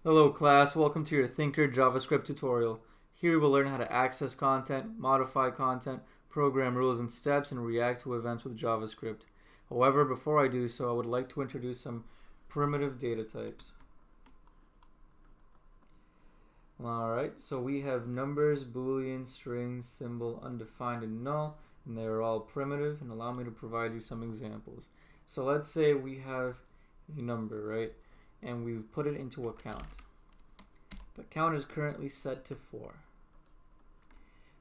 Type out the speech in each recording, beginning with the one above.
Hello class, welcome to your Thinker Javascript tutorial. Here we will learn how to access content, modify content, program rules and steps, and react to events with JavaScript. However, before I do so, I would like to introduce some primitive data types. Alright, so we have numbers, boolean, strings, symbol, undefined, and null, and they are all primitive, and allow me to provide you some examples. So let's say we have a number, right? And we've put it into a count. The count is currently set to 4.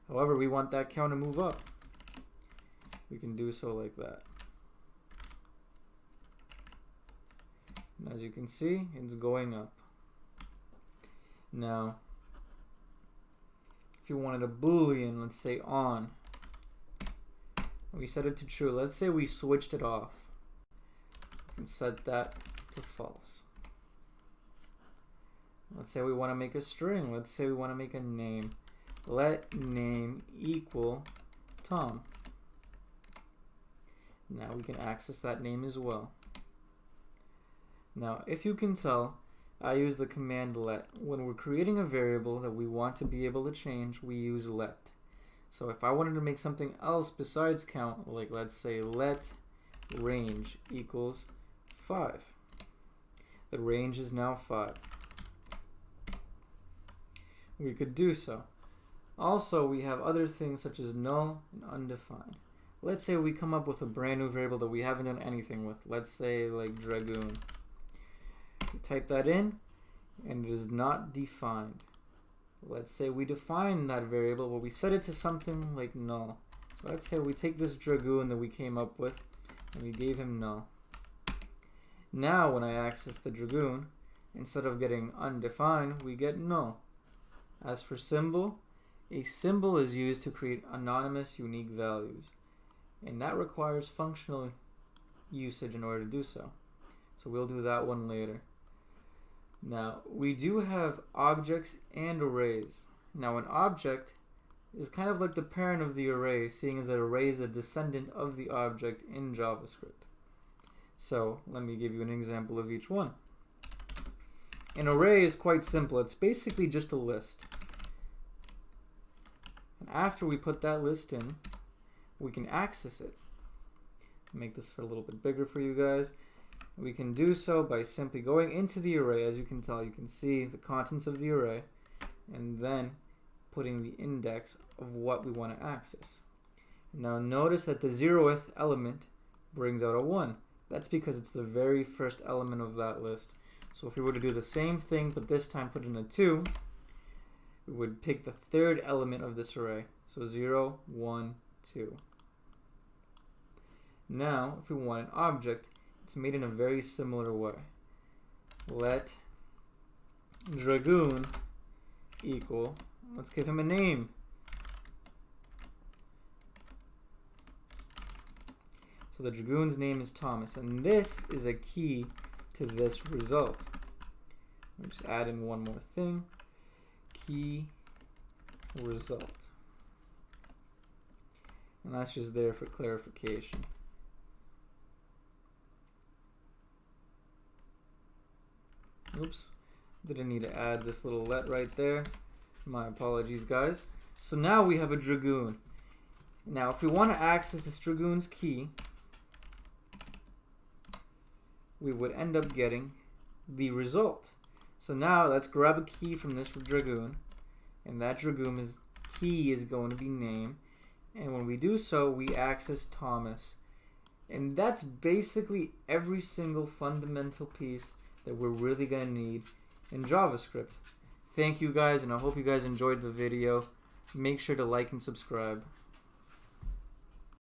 However, we want that count to move up. We can do so like that. And as you can see, it's going up. Now, if you wanted a boolean, let's say on, and we set it to true, let's say we switched it off and set that to false. Let's say we want to make a string. Let's say we want to make a name. Let name equal Tom. Now we can access that name as well. Now, if you can tell, I use the command let. When we're creating a variable that we want to be able to change, we use let. So if I wanted to make something else besides count, like let's say let range equals 5. The range is now 5. We could do so. Also, we have other things such as null and undefined. Let's say we come up with a brand new variable that we haven't done anything with. Let's say like dragoon. We type that in and it is not defined. Let's say we define that variable, but we set it to something like null. So let's say we take this dragoon that we came up with and we gave him null. Now when I access the dragoon, instead of getting undefined, we get null. As for symbol, a symbol is used to create anonymous unique values, and that requires functional usage in order to do so. So we'll do that one later. Now, we do have objects and arrays. Now, an object is kind of like the parent of the array, seeing as an array is a descendant of the object in JavaScript. So let me give you an example of each one. An array is quite simple. It's basically just a list. And after we put that list in, we can access it. Make this a little bit bigger for you guys. We can do so by simply going into the array. As you can tell, you can see the contents of the array, and then putting the index of what we want to access. Now notice that the 0th element brings out a 1. That's because it's the very first element of that list. So if we were to do the same thing, but this time put in a 2, we would pick the 3rd element of this array. So 0, 1, 2. Now, if we want an object, it's made in a very similar way. Let dragoon equal, let's give him a name. So the dragoon's name is Thomas, and this is a key to this result. We'll just add in one more thing. Key result. And that's just there for clarification. Oops, didn't need to add this little let right there. My apologies, guys. So now we have a dragoon. Now if we want to access this dragoon's key, we would end up getting the result. So now let's grab a key from this dragoon, and that dragoon's key is going to be name, and when we do so, we access Thomas. And that's basically every single fundamental piece that we're really going to need in JavaScript. Thank you guys, and I hope you guys enjoyed the video. Make sure to like and subscribe.